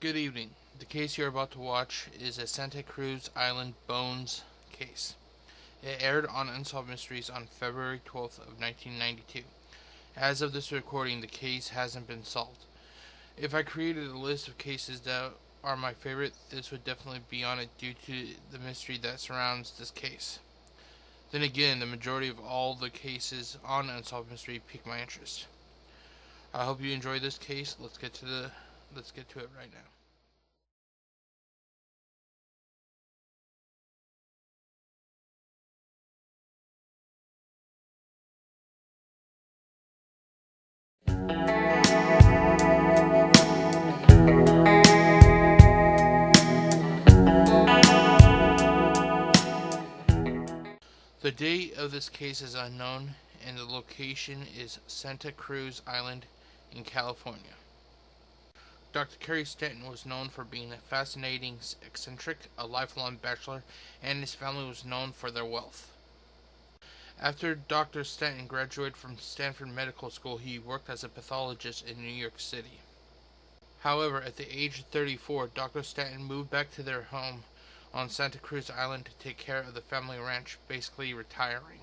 Good evening. The case you're about to watch is a Santa Cruz Island Bones case. It aired on Unsolved Mysteries on February 12th of 1992. As of this recording, the case hasn't been solved. If I created a list of cases that are my favorite, this would definitely be on it due to the mystery that surrounds this case. Then again, the majority of all the cases on Unsolved Mystery pique my interest. I hope you enjoy this case. Let's get to it right now. The date of this case is unknown, and the location is Santa Cruz Island in California. Dr. Carey Stanton was known for being a fascinating eccentric, a lifelong bachelor, and his family was known for their wealth. After Dr. Stanton graduated from Stanford Medical School, he worked as a pathologist in New York City. However, at the age of 34, Dr. Stanton moved back to their home on Santa Cruz Island to take care of the family ranch, basically retiring.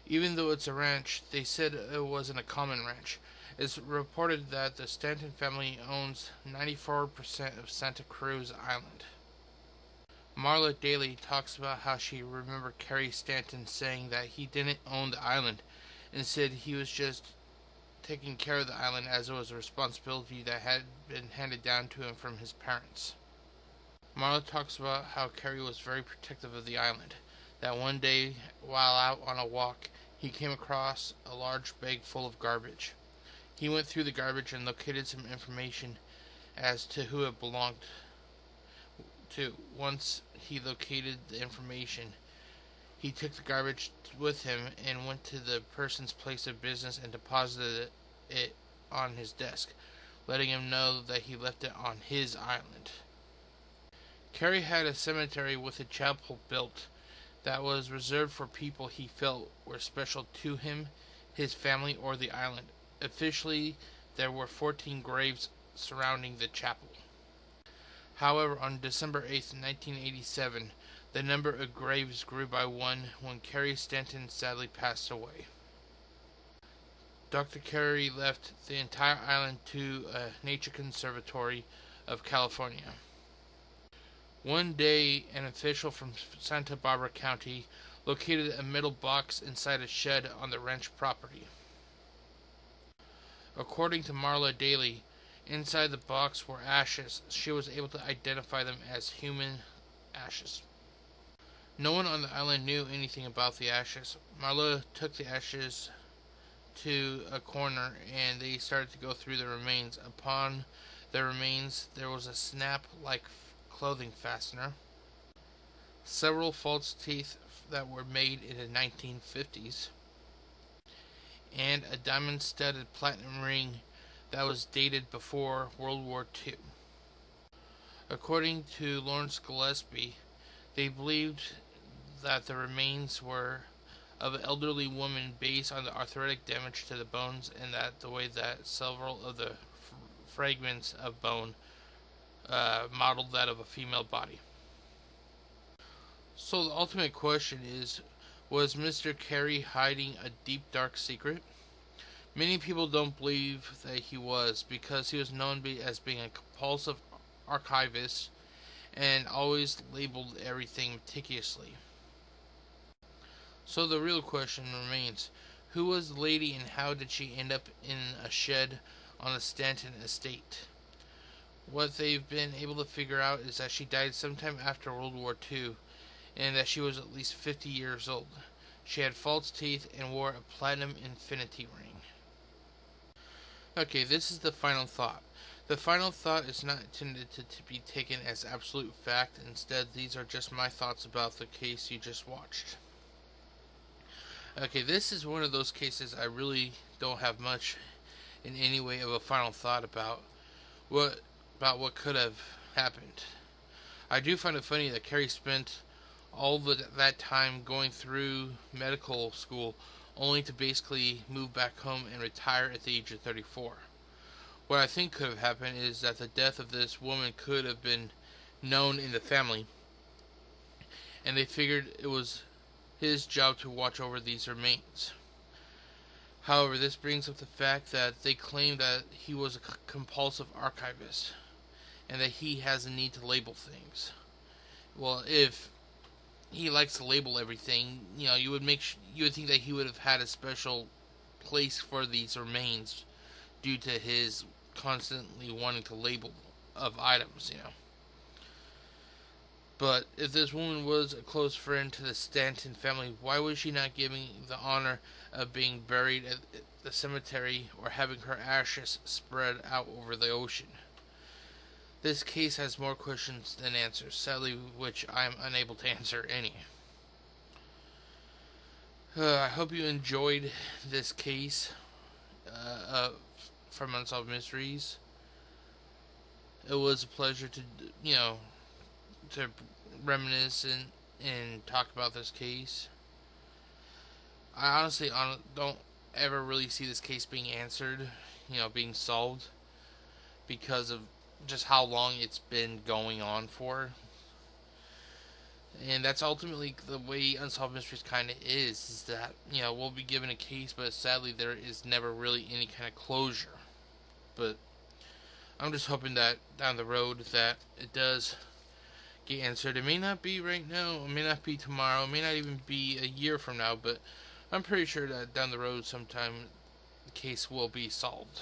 Even though it's a ranch, they said it wasn't a common ranch. It's reported that the Stanton family owns 94% of Santa Cruz Island. Marla Daly talks about how she remembered Carey Stanton saying that he didn't own the island, and said he was just taking care of the island as it was a responsibility that had been handed down to him from his parents. Marla talks about how Carey was very protective of the island, that one day, while out on a walk, he came across a large bag full of garbage. He went through the garbage and located some information as to who it belonged to. Once he located the information, he took the garbage with him and went to the person's place of business and deposited it on his desk, letting him know that he left it on his island. Carey had a cemetery with a chapel built that was reserved for people he felt were special to him, his family, or the island. Officially, there were 14 graves surrounding the chapel. However, on December 8, 1987, the number of graves grew by one when Carey Stanton sadly passed away. Dr. Carey left the entire island to a Nature Conservancy of California. One day, an official from Santa Barbara County located a metal box inside a shed on the ranch property. According to Marla Daly, inside the box were ashes. She was able to identify them as human ashes. No one on the island knew anything about the ashes. Marla took the ashes to a corner and they started to go through the remains. Upon the remains, there was a snap-like clothing fastener, several false teeth that were made in the 1950s, and a diamond-studded platinum ring that was dated before World War II. According to Lawrence Gillespie, they believed that the remains were of an elderly woman based on the arthritic damage to the bones, and that the way that several of the fragments of bone modeled that of a female body. So the ultimate question is, was Mr. Carey hiding a deep dark secret? Many people don't believe that he was, because he was known as being a compulsive archivist and always labeled everything meticulously. So the real question remains, who was the lady and how did she end up in a shed on the Stanton estate? What they've been able to figure out is that she died sometime after World War II, and that she was at least 50 years old. She had false teeth and wore a platinum infinity ring. Okay, this is the final thought. The final thought is not intended to be taken as absolute fact. Instead, these are just my thoughts about the case you just watched. Okay, this is one of those cases I really don't have much in any way of a final thought about what could have happened. I do find it funny that Carey spent all that time going through medical school only to basically move back home and retire at the age of 34. What I think could have happened is that the death of this woman could have been known in the family, and they figured it was his job to watch over these remains. However, this brings up the fact that they claim that he was a compulsive archivist and that he has a need to label things. Well, if he likes to label everything, you would think that he would have had a special place for these remains due to his constantly wanting to label of items. But if this woman was a close friend to the Stanton family, why was she not given the honor of being buried at the cemetery or having her ashes spread out over the ocean? This case has more questions than answers, sadly, which I am unable to answer any. I hope you enjoyed this case from Unsolved Mysteries. It was a pleasure to reminisce and talk about this case. I honestly don't ever really see this case being answered, being solved, because of just how long it's been going on for. And that's ultimately the way Unsolved Mysteries kind of is that, we'll be given a case, but sadly there is never really any kind of closure. But I'm just hoping that down the road that it does get answered. It may not be right now, it may not be tomorrow, it may not even be a year from now, but I'm pretty sure that down the road sometime the case will be solved.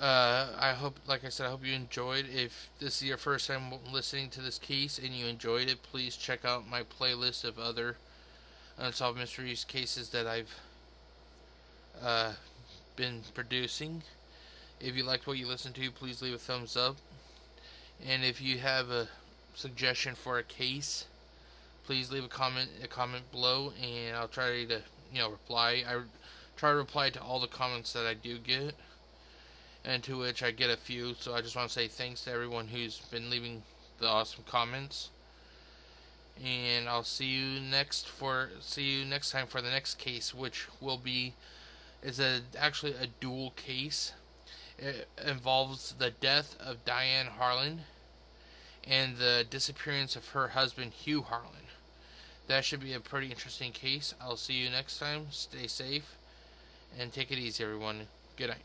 I hope, like I said, I hope you enjoyed. If this is your first time listening to this case and you enjoyed it, please check out my playlist of other Unsolved Mysteries cases that I've been producing. If you liked what you listened to, please leave a thumbs up. And if you have a suggestion for a case, please leave a comment below, and I'll try to reply. I try to reply to all the comments that I do get, and to which I get a few. So I just want to say thanks to everyone who's been leaving the awesome comments. And I'll see you next time for the next case, which is actually a dual case. It involves the death of Diane Harlan and the disappearance of her husband, Hugh Harlan. That should be a pretty interesting case. I'll see you next time. Stay safe and take it easy, everyone. Good night.